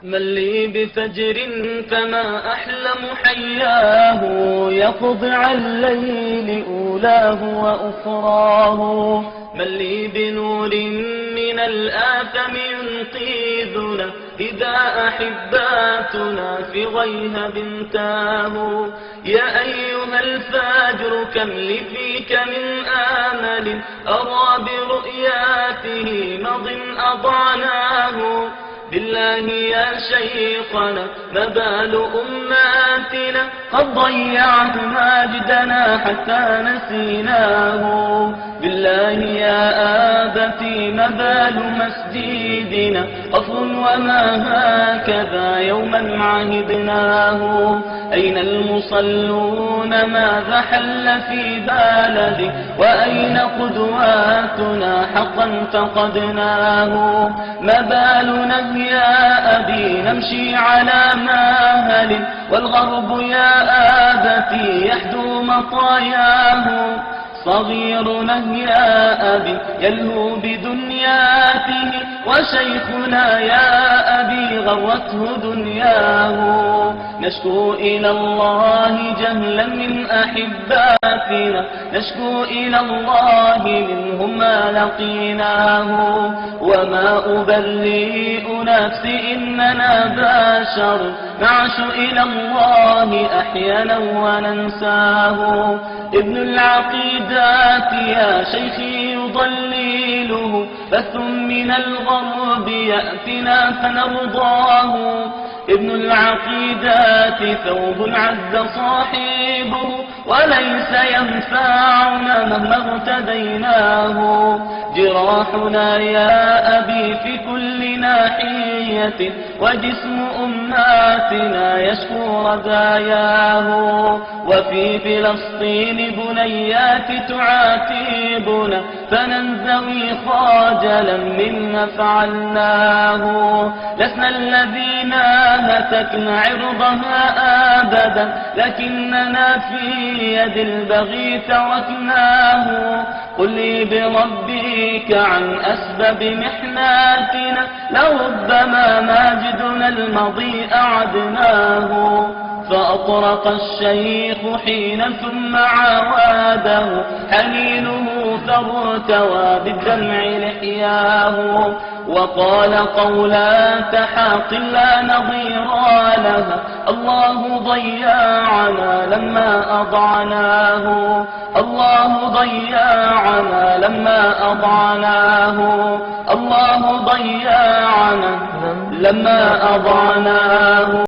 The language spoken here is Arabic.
من لي بفجر فما أحلم حياه يخضع الليل أولاه وأخراه. من لي بنور من الآثم ينقذنا إذا أحباتنا في غيهب تاهوا. يا أيها الفجر كم لي فيك من آمل أرى برؤياته مض أضعناه. بالله يا شيخنا ما بال أماتنا قد ضيعت ماجدنا حتى نسيناه. بالله يا آبتي ما بال مسجدنا أصل وما هكذا يوما عهدناه. أين المصلون ماذا حل في بلدي وأين قدواتنا حقا فقدناه. ما بالنا يا أبي نمشي على مهل والغرب يا آبتي يحدو مطاياه. صغيرنا يا أبي يلهو بدنياته وشيخنا يا أبي غرته دنياه. نشكو إلى الله جهلا من أحباتنا نشكو إلى الله منهم ما لقيناه. وما أبرئ نفسي إننا بشر نعش إلى الله أحيانا وننساه. ابن العقيدات يا شيخي يضلله بث من الغرب يأتنا فنرضاه. ابن العقيدات ثوب عز صاحبه وليس ينفعنا مهما اغتديناه. جراحنا يا أبي في كل ناحية وجسم أماتنا يشكو رزاياه. وفي فلسطين بنيات تعاتبنا فننزوي خاجلا مما فعلناه. لسنا الذين هتكنا عرضها أبدا لكننا في يد البغي تركناه. قل لي بربك عن أسباب محناتنا لربما ماجدنا المضي أعدناه. فأطرق الشيخ حينا ثم عاواده حنينه فارتوى بالدمع لحياه. وقال قولات حاق لا نظير لها الله ضيعنا لما أضعناه. الله ضيعنا لما أضعناه. الله ضيعنا لما أضعناه.